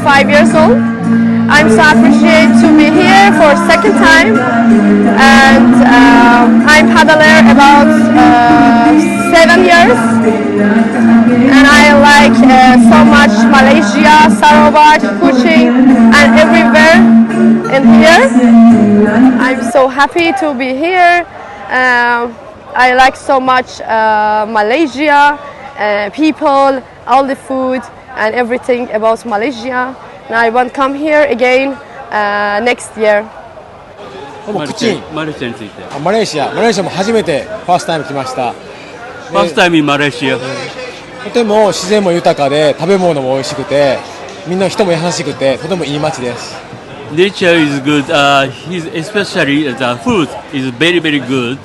5 years old. I'm so appreciated to be here for second time, and I'm paddler about 7 years, and I like so much Malaysia, Sarawak, Kuching, and everywhere in here. I'm so happy to be here. I like so much Malaysia, people, all the food and everything about Malaysia. And I want to come here again next year. マレーシアについて。マレーシアも初めてファーストタイム来ました。ファーストタイムin マレーシア。とても自然も豊かで食べ物も美味しくて、みんな人も優しくてとてもいい街です。Nature is good. Especially the food is very very good.